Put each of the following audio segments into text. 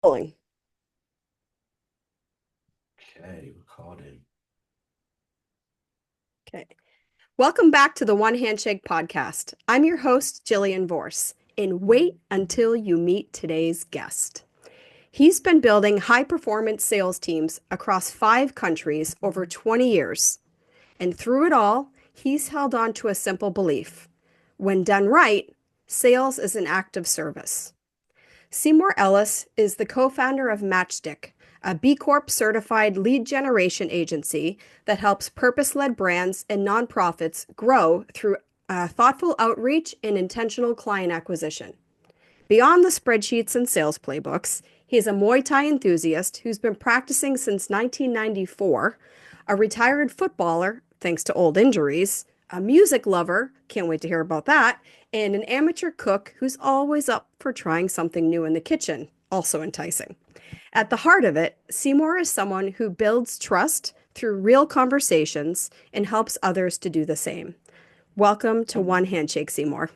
Rolling. Okay, recording. Okay. Welcome back to the One Handshake podcast. I'm your host, Jillian Vorse, and wait until you meet today's guest. He's been building high performance sales teams across 5 countries over 20 years. And through it all, he's held on to a simple belief. When done right, sales is an act of service. Seymour Ellis is the co-founder of Matchstick, a B Corp certified lead generation agency that helps purpose-led brands and nonprofits grow through thoughtful outreach and intentional client acquisition. Beyond the spreadsheets and sales playbooks, he is a Muay Thai enthusiast who's been practicing since 1994, a retired footballer, thanks to old injuries, a music lover, can't wait to hear about that, and an amateur cook who's always up for trying something new in the kitchen, also enticing. At the heart of it, Seymour is someone who builds trust through real conversations and helps others to do the same. Welcome to One Handshake, Seymour.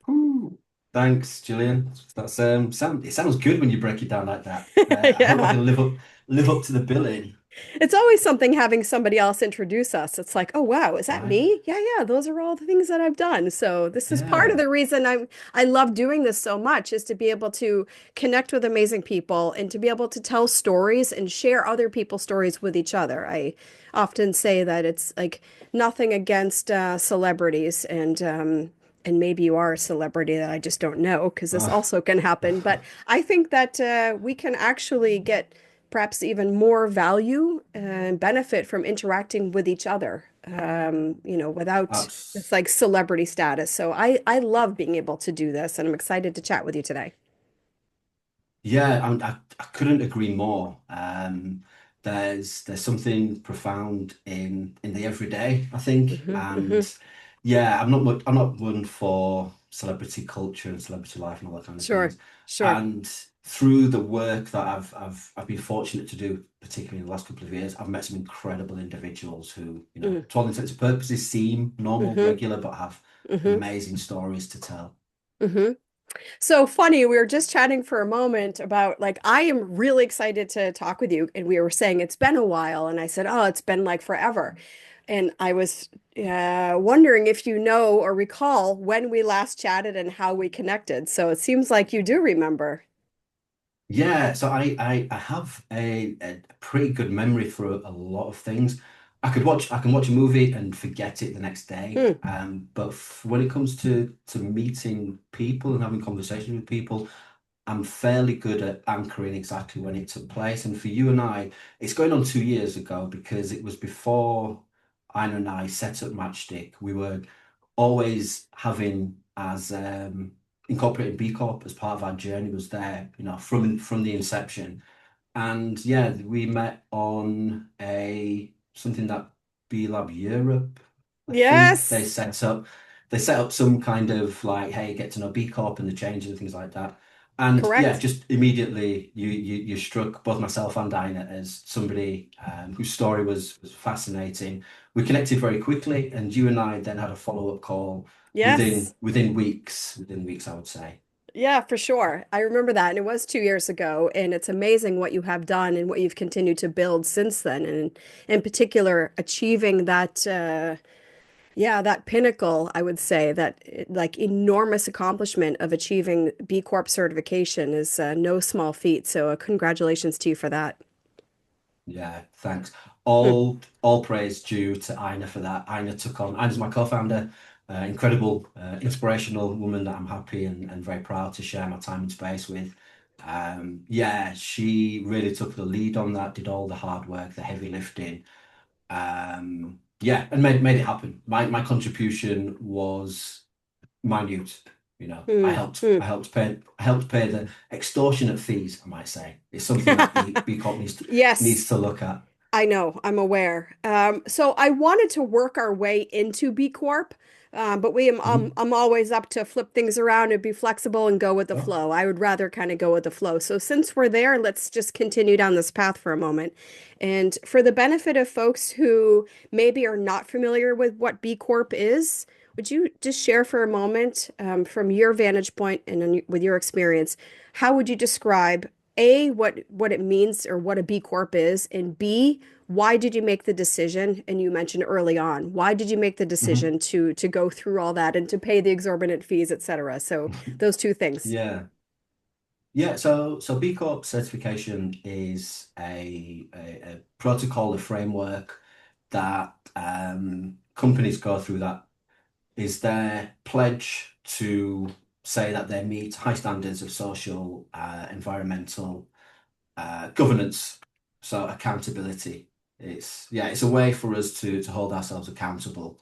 Ooh, thanks, Gillian. That's it sounds good when you break it down like that. I hope I Yeah. can live up to the billing. It's always something having somebody else introduce us. It's like, oh wow, is that Right? me? Yeah, yeah, those are all the things that I've done. So this is part of Yeah. the reason I love doing this so much is to be able to connect with amazing people and to be able to tell stories and share other people's stories with each other. I often say that it's like nothing against celebrities and maybe you are a celebrity that I just don't know because this Uh, also can happen. But I think that we can actually get perhaps even more value and benefit from interacting with each other, without this abs like celebrity status. So I love being able to do this, and I'm excited to chat with you today. yeah, I couldn't agree more. There's something profound in the everyday, I think, Hmm. and yeah, I'm not one for celebrity culture and celebrity life and all that kind of Sure, things. sure. And through the work that I've been fortunate to do, particularly in the last couple of years, I've met some incredible individuals who, to all intents and purposes, seem normal, Mm-hmm. regular, but have Mm-hmm. amazing stories to tell. Mm-hmm. So funny, we were just chatting for a moment about like I am really excited to talk with you, and we were saying it's been a while, and I said, oh, it's been like forever. And I was wondering if you know or recall when we last chatted and how we connected. So it seems like you do remember. Yeah, so I have a pretty good memory for a lot of things. I can watch a movie and forget it the next day. Hmm. But when it comes to meeting people and having conversations with people, I'm fairly good at anchoring exactly when it took place. And for you and I, it's going on 2 years ago because it was before Ina and I set up Matchstick. We were always having as incorporating B Corp as part of our journey was there, from the inception. And yeah, we met on a something that B Lab Europe, I think Yes, they set up some kind of like, hey, get to know B Corp and the changes and things like that. And yeah, correct. just immediately you struck both myself and Dinah as somebody whose story was fascinating. We connected very quickly, and you and I then had a follow-up call Yes. within weeks, I would say. Yeah, for sure. I remember that. And it was 2 years ago. And it's amazing what you have done and what you've continued to build since then. And in particular, achieving that, yeah, that pinnacle, I would say, that like enormous accomplishment of achieving B Corp certification is no small feat. So congratulations to you for that. Yeah, thanks. Hmm. All praise due to Ina for that. Ina's my co-founder, incredible, inspirational woman that I'm happy and very proud to share my time and space with. Yeah, she really took the lead on that, did all the hard work, the heavy lifting. Yeah, and made it happen. My contribution was minute. Hmm. Hmm. I helped pay the extortionate fees, I might say. It's something that B Corp needs Yes. to look at. I know, I'm aware. So I wanted to work our way into B Corp, but Mhm. I'm always up to flip things around and be flexible and go with the Oh, flow. I would rather kind of go with the flow. So since we're there, let's just continue down this path for a moment. And for the benefit of folks who maybe are not familiar with what B Corp is, would you just share for a moment, from your vantage point and with your experience, how would you describe A, what it means or what a B Corp is, and B, why did you make the decision? And you mentioned early on, why did you make the Mhm. decision to go through all that and to pay the exorbitant fees, et cetera? So those two things. Yeah. Yeah, so B Corp certification is a protocol, a framework that companies go through that is their pledge to say that they meet high standards of social, environmental, governance, so accountability. It's a way for us to hold ourselves accountable.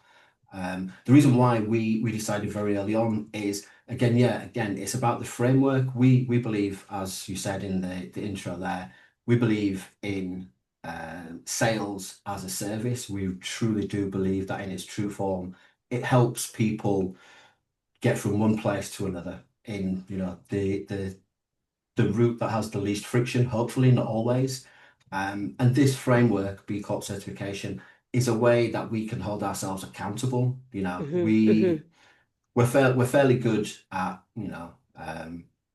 The reason why we decided very early on is again, it's about the framework. We believe, as you said in the intro there, we believe in sales as a service. We truly do believe that in its true form, it helps people get from one place to another in, the route that has the least friction, hopefully, not always. And this framework, B Corp certification, is a way that we can hold ourselves accountable. Hmm. Hmm. We're fairly good at,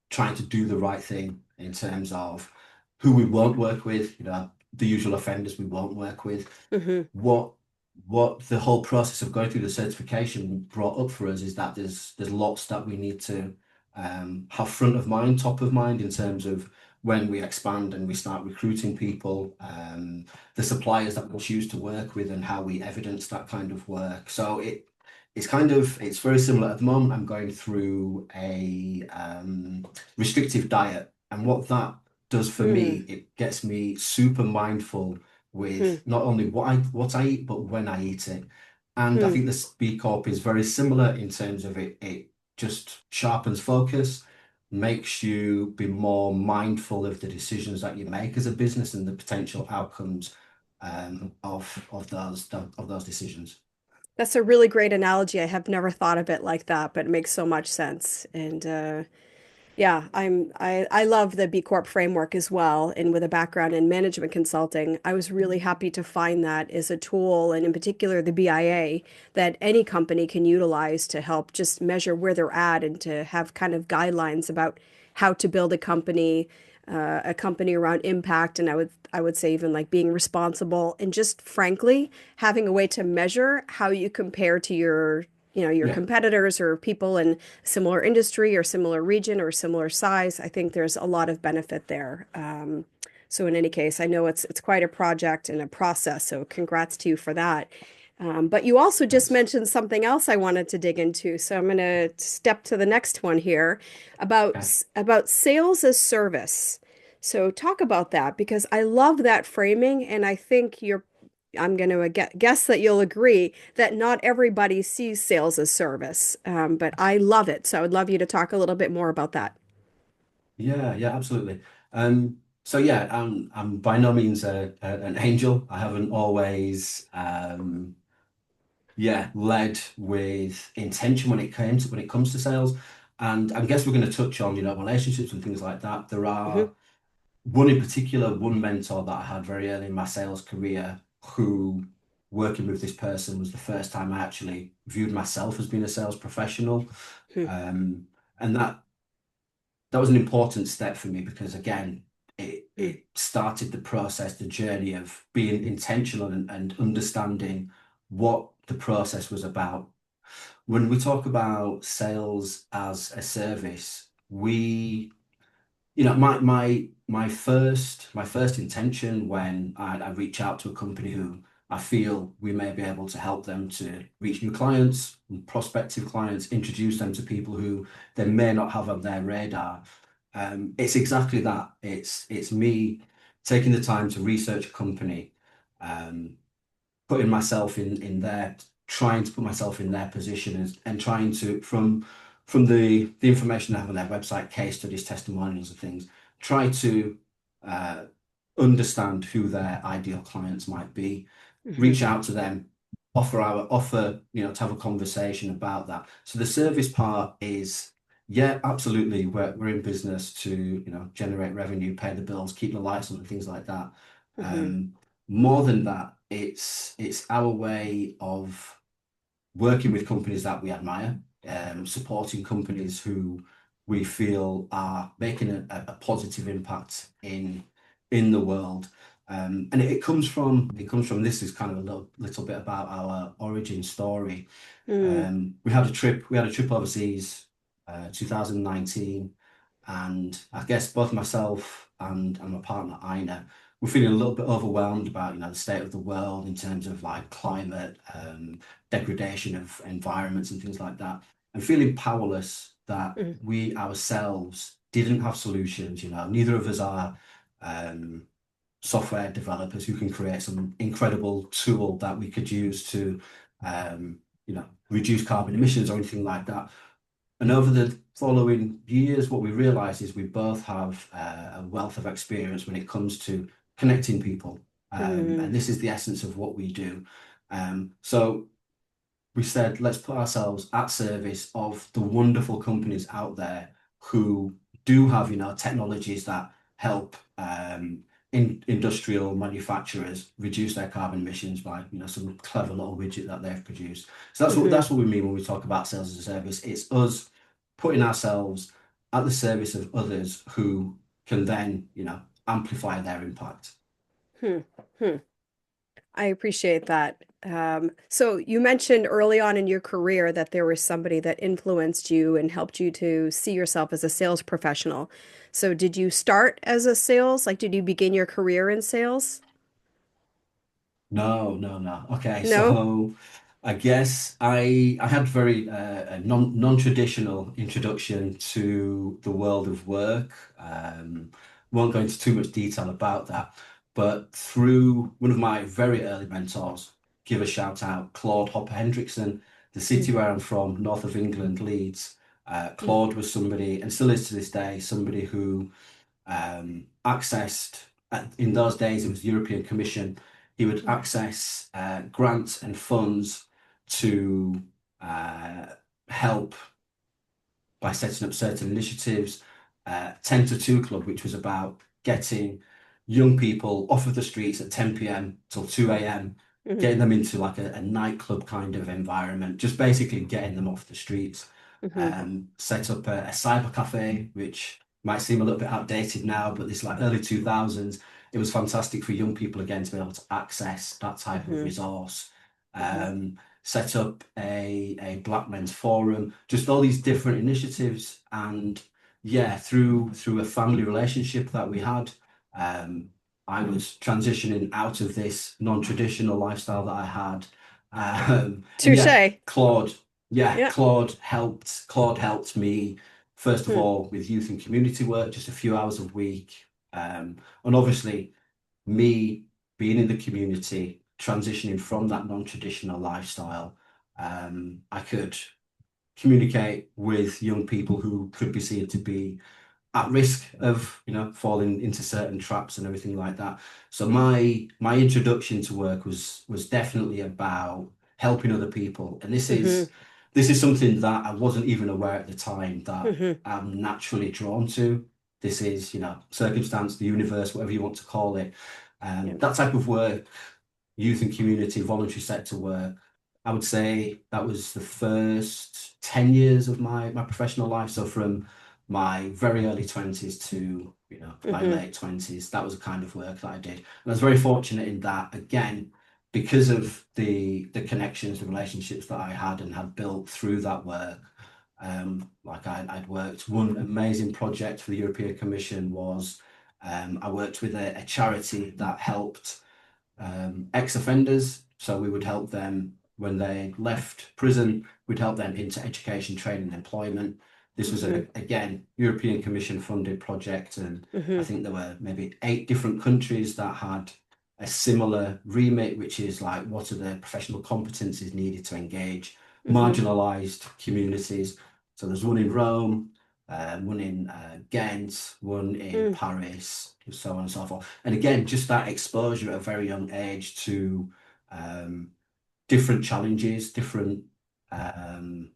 trying to do the right thing in terms of who we won't work with, the usual offenders we won't work with. Hmm. What what the whole process of going through the certification brought up for us is that there's lots that we need to have front of mind, top of mind in terms of when we expand and we start recruiting people, the suppliers that we choose to work with and how we evidence that kind of work. So it's very similar. At the moment, I'm going through a restrictive diet, and what that does for me, Mm. it gets me super mindful Hmm. with not only what I eat, but when I eat it. And I Hmm. think the B Corp is very similar in terms of it just sharpens focus, makes you be more mindful of the decisions that you make as a business and the potential outcomes of those decisions. That's a really great analogy. I have never thought of it like that, but it makes so much sense. And yeah, I love the B Corp framework as well. And with a background in management consulting, I was really happy to find that as a tool, and in particular the BIA, that any company can utilize to help just measure where they're at and to have kind of guidelines about how to build a company around impact, and I would say even like being responsible and just frankly having a way to measure how you compare to your Yeah. competitors or people in similar industry or similar region or similar size. I think there's a lot of benefit there. So in any case, I know it's quite a project and a process. So congrats to you for that. But you also just Thanks. mentioned something else I wanted to dig into. So I'm going to step to the next one here about Okay. about sales as service. So talk about that because I love that framing, and I think I'm going to guess that you'll agree that not everybody sees sales as service, but I love it. So I would love you to talk a little bit more about that. Yeah, yeah, absolutely. So yeah, I'm by no means an angel. I haven't always led with intention when it comes to sales. And I guess we're going to touch on, relationships and things like that. There Hmm. are one in particular, one mentor that I had very early in my sales career who working with this person was the first time I actually viewed myself as being a sales professional. Hmm. Um, and that was an important step for me because again, Hmm. it started the process, the journey of being intentional and understanding what the process was about. When we talk about sales as a service, my first intention when I reach out to a company who I feel we may be able to help them to reach new clients, prospective clients, introduce them to people who they may not have on their radar. It's exactly that. It's me taking the time to research a company, um, putting myself in their trying to put myself in their position and trying to from the information I have on their website, case studies, testimonials and things, try to uh, understand who their ideal clients might be, Hmm. reach out to them, offer, to have a conversation about that. So the service part is, yeah, absolutely, we're in business to, generate revenue, pay the bills, keep the lights on and things like that. Hmm. More than that, it's our way of working with companies that we admire, supporting companies who we feel are making a positive impact in the world. And it comes from this is kind of a little bit about our origin story. Mm, We had a trip overseas, 2019, and I guess both myself and my partner Ina were feeling a little bit overwhelmed about, the state of the world in terms of like climate, degradation of environments and things like that, and feeling powerless that mm, we ourselves didn't have solutions. Neither of us are um, software developers who can create some incredible tool that we could use to, reduce carbon emissions or anything like that. And over the following years, what we realize is we both have a wealth of experience when it comes to connecting people. mm, And this is the essence of what we do. So we said, let's put ourselves at service of the wonderful companies out there who do have, technologies that help industrial manufacturers reduce their carbon emissions by, some clever little widget that they've produced. So mhm, that's what we mean when we talk about sales as a service. It's us putting ourselves at the service of others who can then, amplify their impact. hmm, hmm. I appreciate that. So you mentioned early on in your career that there was somebody that influenced you and helped you to see yourself as a sales professional. So did you start as a sales? Like, did you begin your career in sales? No, no, no. Okay, No? so I guess I had very a non-traditional introduction to the world of work. Won't go into too much detail about that, but through one of my very early mentors, give a shout out, Claude Hopper Hendrickson, the city Mm, where I'm from, north of England, Leeds. mm, Claude was somebody, and still is to this day, somebody who accessed, in those days, it was the European Commission. He would mm, access grants and funds to uh, help by setting up certain initiatives. 10 to 2 Club, which was about getting young people off of the streets at 10 p.m. till 2 a.m., mhm, getting them into like a nightclub kind of environment, just basically getting them off the streets. mhm, Set up a cyber cafe, which might seem a little bit outdated now, but this like early 2000s, it was fantastic for young people again to be able to access that type of mhm, resource. mhm, Set up a Black Men's Forum, just all these different initiatives. And yeah, through a family relationship that we had, um, I was transitioning out of this non-traditional lifestyle that I had. And yeah, Touche. Claude, yeah, Yeah. Claude helped me, first of Hmm. all, with youth and community work, just a few hours a week. And obviously, me being in the community, transitioning from that non-traditional lifestyle, I could communicate with young people who could be seen to be at risk of, falling into certain traps and everything like that. So my introduction to work was definitely about helping other people. And Mhm, this is something that I wasn't even aware at the time that mhm. I'm naturally drawn to. This is, circumstance, the universe, whatever you want to call it. Yeah. That type of work, youth and community, voluntary sector work, I would say that was the first 10 years of my professional life. So from my very early 20s to, my Mhm, late 20s, that was the kind of work that I did. And I was very fortunate in that, again, because of the connections, the relationships that I had and had built through that work. Like I'd worked, one amazing project for the European Commission was I worked with a charity that helped ex-offenders. So we would help them when they left prison, we'd help them into education, training, and employment. This was mhm, again, European Commission funded project. And I mhm, think there were maybe 8 different countries that had a similar remit, which is like, what are the professional competencies needed to engage mhm, marginalized communities? So there's one in Rome, one in Ghent, one in mm, Paris, so on and so forth. And again, just that exposure at a very young age to um, different challenges, different um,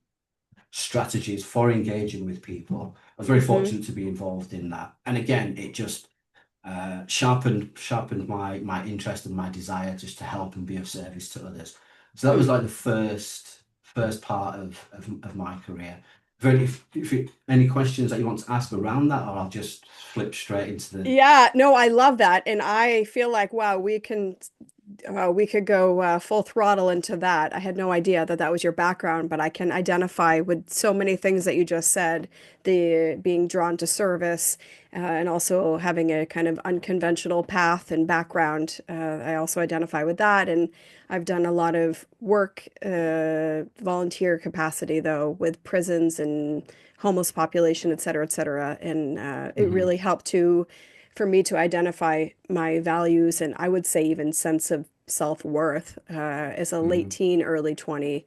strategies for engaging with people. I was very mhm, fortunate to be involved in that. And again, it just sharpened my interest and my desire just to help and be of service to others. So that hmm, was like the first part of my career. any questions that you want to ask around that, or I'll just flip straight into the. Yeah, no, I love that. And I feel like, wow, we could go full throttle into that. I had no idea that that was your background, but I can identify with so many things that you just said, the being drawn to service, and also having a kind of unconventional path and background. I also identify with that. And I've done a lot of work, volunteer capacity, though, with prisons and homeless population, et cetera, et cetera. And it Mhm, really helped to for me to identify my values and I would say even sense of self-worth as a late mhm. teen, early 20,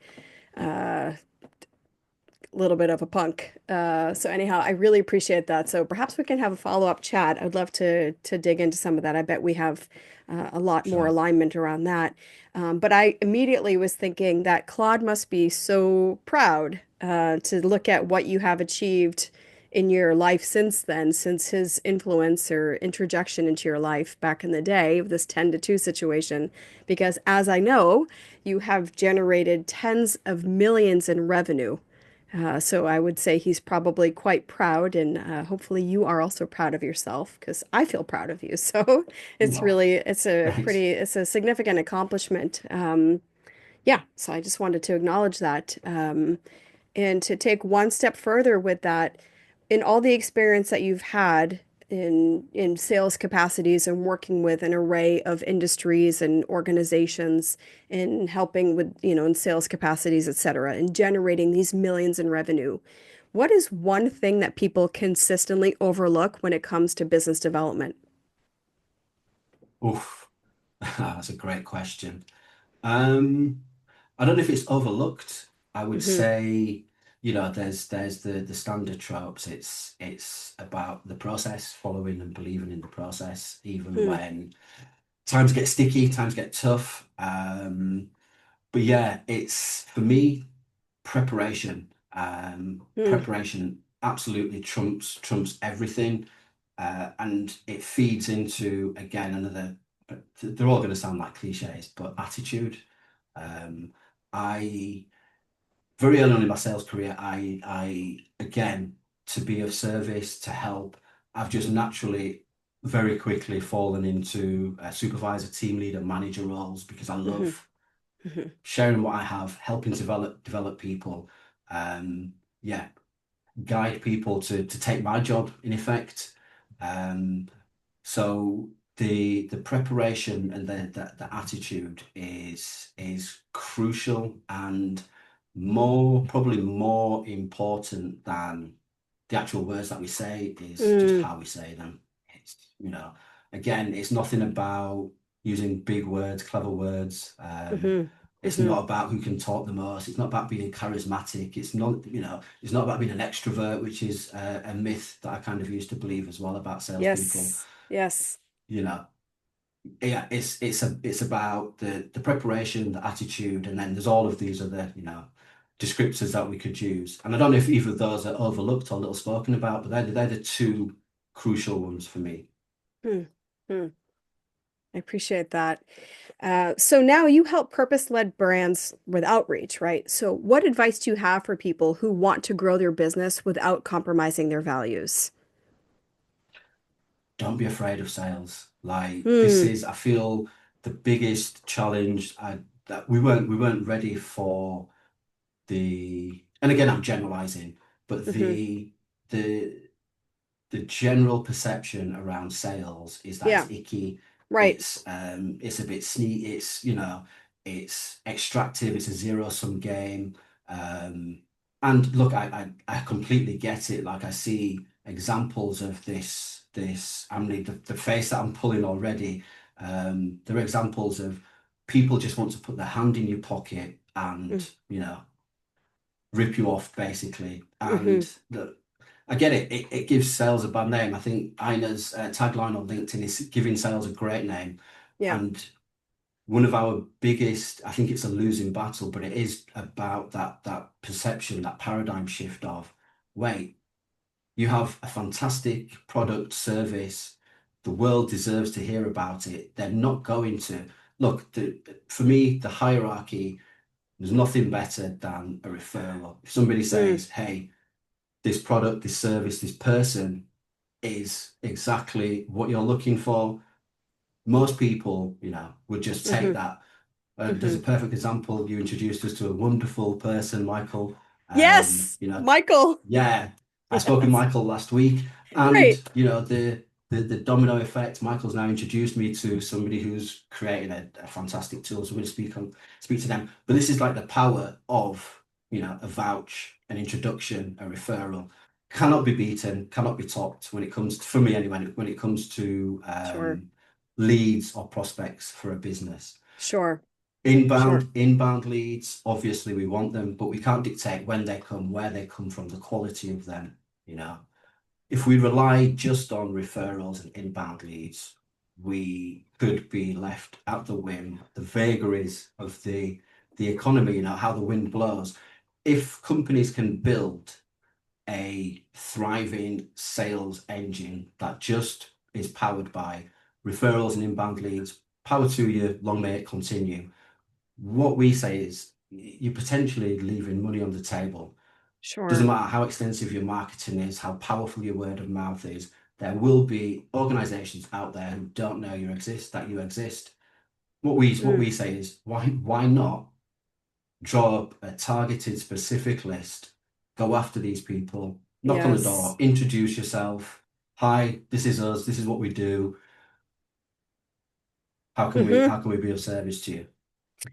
little bit of a punk. So anyhow, I really appreciate that. So perhaps we can have a follow-up chat. I'd love to dig into some of that. I bet we have a lot more Sure. alignment around that. But I immediately was thinking that Claude must be so proud to look at what you have achieved in your life since then, since his influence or interjection into your life back in the day of this 10 to 2 situation. Because as I know, you have generated tens of millions in revenue. So I would say he's probably quite proud, and hopefully you are also proud of yourself because I feel proud of you. So Oh, thanks. it's a significant accomplishment. Yeah, so I just wanted to acknowledge that. And to take one step further with that, in all the experience that you've had in sales capacities and working with an array of industries and organizations and helping with, in sales capacities, et cetera, and generating these millions in revenue, what is one thing that people consistently overlook when it comes to business development? Oof, that's a great question. Um, I don't know if it's overlooked. I would Hmm. say, there's the standard tropes. It's about the process, following and believing in the process, even Hmm. when times get sticky, times get tough. But yeah, it's for me, preparation. Hmm. Preparation absolutely trumps everything. And it feeds into again another. They're all going to sound like cliches, but attitude. Um, I very early on in my sales career, I again to be of service to help. I've just naturally very quickly fallen into supervisor, team leader, manager roles because I Hmm. love Hmm. sharing what I have, helping develop people. Yeah, guide people to take my job in effect. Um, so the preparation and the attitude is crucial and probably more important than the actual words that we say is just Hmm. how we say them. It's, again, it's nothing about using big words, clever words. Hmm. It's Hmm. not about who can talk the most. It's not about being charismatic. It's not about being an extrovert, which is a myth that I kind of used to believe as well about salespeople. Yes. Yes. You know, yeah, it's about the preparation, the attitude, and then there's all of these other, descriptors that we could use. And I don't know if either of those are overlooked or little spoken about, but they're the two crucial ones for me. Hmm. Hmm. I appreciate that. So now you help purpose-led brands with outreach, right? So what advice do you have for people who want to grow their business without compromising their values? Don't be afraid of sales. Like this Hmm. is, I feel, the biggest challenge that we weren't ready for and again I'm generalizing, but Hmm. the the general perception around sales is that Yeah, it's icky, right. it's a bit sneaky, it's extractive, it's a zero-sum game. Um, and look, I completely get it. Like I see examples of I mean the face that I'm pulling already. There are examples of people just want to put their hand in your pocket and, rip you off basically. Mm-hmm. I get it. It gives sales a bad name. I think Ina's tagline on LinkedIn is giving sales a great name. Yeah. And one of our biggest, I think it's a losing battle, but it is about that perception, that paradigm shift of, wait, you have a fantastic product, service. The world deserves to hear about it. They're not going to look. For me, the hierarchy, there's nothing better than a referral. If somebody Mm. says, "Hey, this product, this service, this person is exactly what you're looking for, most people, would just take Hmm. that. There's a Hmm. perfect example. You introduced us to a wonderful person, Michael. Um, Yes, you know, Michael. yeah, I spoke with Yes. Michael last week, and Great. the domino effect. Michael's now introduced me to somebody who's creating a fantastic tool. So we're going to speak to them. But this is like the power of a vouch, an introduction, a referral. Cannot be beaten, cannot be topped when it comes to, for me anyway, when it comes to Sure. leads or prospects for a business. Sure. Sure. Inbound leads, obviously we want them, but we can't dictate when they come, where they come from, the quality of them, you know. If we rely just on referrals and inbound leads, we could be left at the whim, the vagaries of the economy, how the wind blows. If companies can build a thriving sales engine that just is powered by referrals and inbound leads, power to you, long may it continue. What we say is you're potentially leaving money on the table. Doesn't Sure. matter how extensive your marketing is, how powerful your word of mouth is, there will be organizations out there who don't know that you exist. What we Mm. say is why not draw up a targeted specific list, go after these people, knock on the door, Yes. introduce yourself. Hi, this is us, this is what we do. How can we Hmm. how can we be of service to you?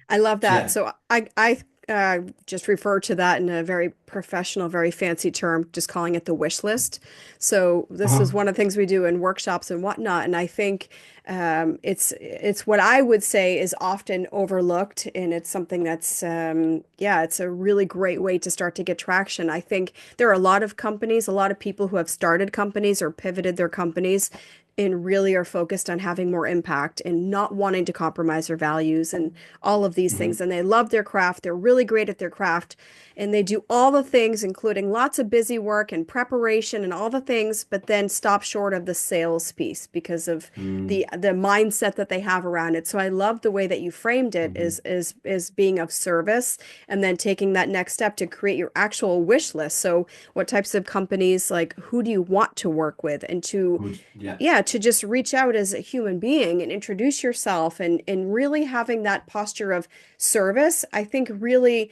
I love So that. yeah. So I just refer to that in a very professional, very fancy term, just calling it the wish list. So this Uh-huh. is one of the things we do in workshops and whatnot. And I think it's what I would say is often overlooked, and it's something that's yeah, it's a really great way to start to get traction. I think there are a lot of companies, a lot of people who have started companies or pivoted their companies and really are focused on having more impact and not wanting to compromise their values and all of these things. Mhm. And they love their craft. They're really great at their craft. And they do all the things, including lots of busy work and preparation and all the things, but then stop short of the sales piece because of Mm, the mindset that they have around it. So I love the way that you framed it mhm. is being of service and then taking that next step to create your actual wish list. So what types of companies, like who do you want to work with, and to Yeah, yeah, to just reach out as a human being and introduce yourself and really having that posture of service, I think really,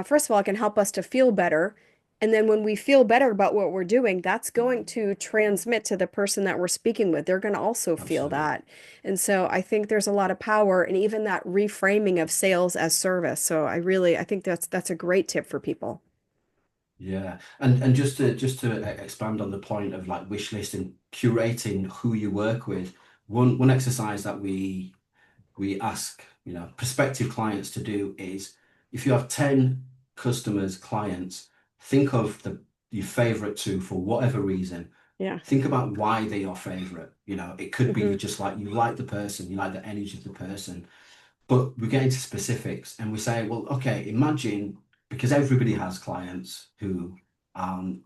first of all, it can help us to feel better. And then when we feel better about what we're doing, that's going to transmit to the person that we're speaking with. They're going to also feel absolutely. that. And so I think there's a lot of power in even that reframing of sales as service. So I think that's a great tip for people. Yeah, and just to expand on the point of like wish list and curating who you work with, one exercise that we ask prospective clients to do is if you have 10 customers, clients, think of your favorite two for whatever reason. Yeah. Think about why they're your favorite. It could be Hmm. just like you like the person, you like the energy of the person. But we get into specifics and we say, well, okay, imagine because everybody has clients who aren't,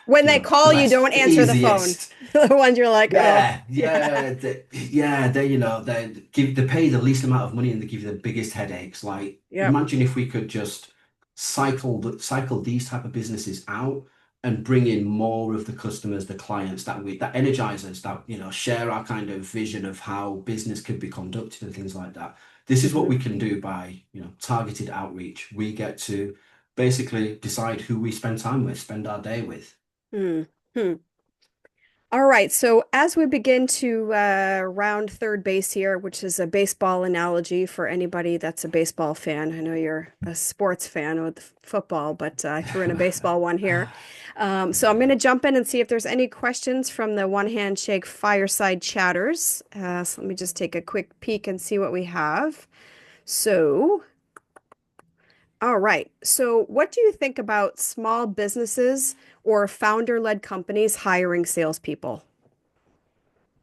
When they the call you, best, don't the answer the phone. easiest. The ones you're like, oh, Yeah, yeah. yeah, yeah. They pay the least amount of money and they give you the biggest headaches. Like, Yep. imagine if we could just cycle these type of businesses out and bring in more of the customers, the clients that energize us, that share our kind of vision of how business could be conducted and things like that. This is what Hmm. we can do by targeted outreach. We get to basically decide who we spend time with, spend our day with. Hmm. Hmm. All right. So as we begin to round third base here, which is a baseball analogy for anybody that's a baseball fan. I know you're a sports fan with football, but I threw in a baseball one here. So I'm going Yeah. to jump in and see if there's any questions from the One Handshake Fireside Chatters. So let me just take a quick peek and see what we have. So, all right. So, what do you think about small businesses or founder-led companies hiring salespeople?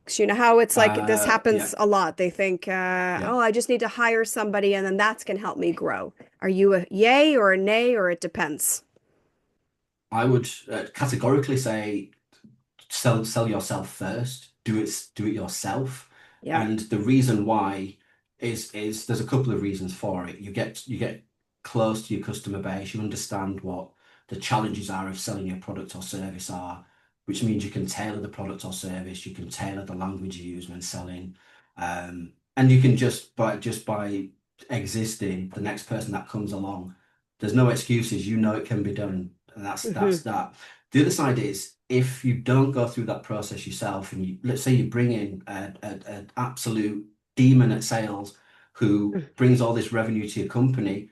'Cause you know how it's like this Yeah, happens a lot. They think, yeah. oh, I just need to hire somebody and then that's going to help me grow. Are you a yay or a nay or it depends? I would categorically say sell yourself first. Do it yourself. Yeah. And the reason why is there's a couple of reasons for it. You get close to your customer base. You understand the challenges are of selling your product or service are, which means you can tailor the product or service, you can tailor the language you use when selling, and you can just by existing, the next person that comes along, there's no excuses. You know it can be done, and that's Hmm. that. The other side is if you don't go through that process yourself, and you let's say you bring in an absolute demon at sales who brings all this revenue to your company,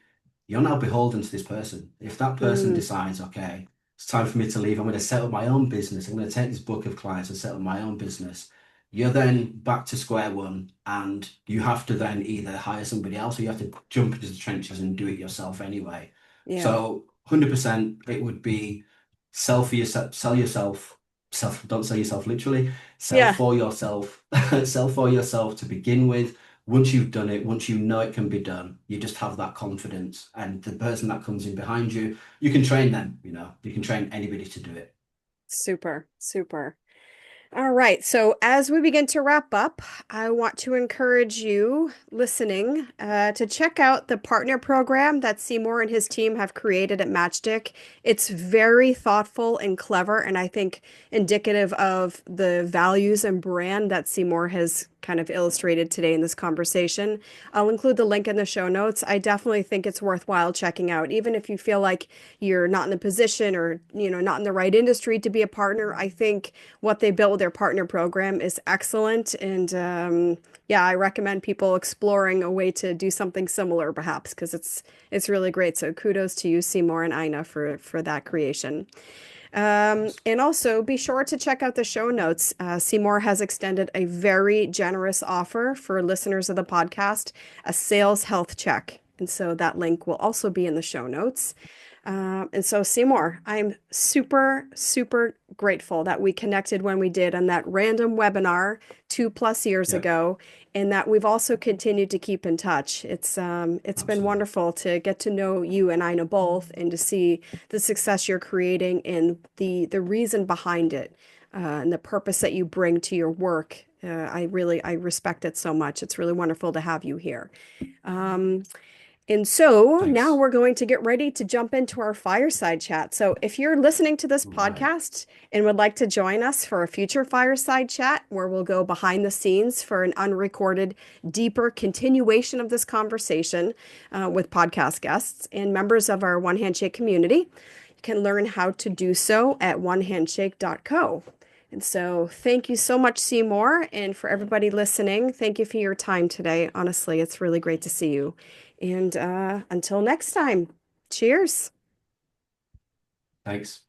you're now beholden to this person. If that person Mm, decides, okay, it's time for me to leave, I'm going to set up my own business, I'm going to take this book of clients and set up my own business, you're then back to square one, and you have to then either hire somebody else or you have to jump into the trenches and do it yourself anyway. yeah. So 100% it would be sell for yourself, don't sell yourself literally, sell Yeah. for yourself, sell for yourself to begin with. Once you've done it, once you know it can be done, you just have that confidence. And the person that comes in behind you, you can train them, you can train anybody to do it. Super, super. All right. So, as we begin to wrap up, I want to encourage you listening to check out the partner program that Seymour and his team have created at Matchstick. It's very thoughtful and clever, and I think indicative of the values and brand that Seymour has kind of illustrated today in this conversation. I'll include the link in the show notes. I definitely think it's worthwhile checking out, even if you feel like you're not in the position or, not in the right industry to be a partner. I think what they built with their partner program is excellent. And yeah, I recommend people exploring a way to do something similar, perhaps, because it's really great. So kudos to you, Seymour and Ina, for that creation. And also be sure to check out the show notes. Seymour has extended a very generous offer for listeners of the podcast, a sales health check. And so that link will also be in the show notes. And so, Seymour, I'm super, super grateful that we connected when we did on that random webinar 2+ years Yeah, ago, and that we've also continued to keep in touch. It's been absolutely. wonderful to get to know you and Ina both, and to see the success you're creating and the reason behind it, and the purpose that you bring to your work. I respect it so much. It's really wonderful to have you here. Um, and so now Thanks. we're going to get ready to jump into our fireside chat. So if you're listening to this Right. podcast and would like to join us for a future fireside chat where we'll go behind the scenes for an unrecorded, deeper continuation of this conversation with podcast guests and members of our One Handshake community, you can learn how to do so at onehandshake.co. And so, thank you so much, Seymour. And for everybody listening, thank you for your time today. Honestly, it's really great to see you. And until next time, cheers. Thanks.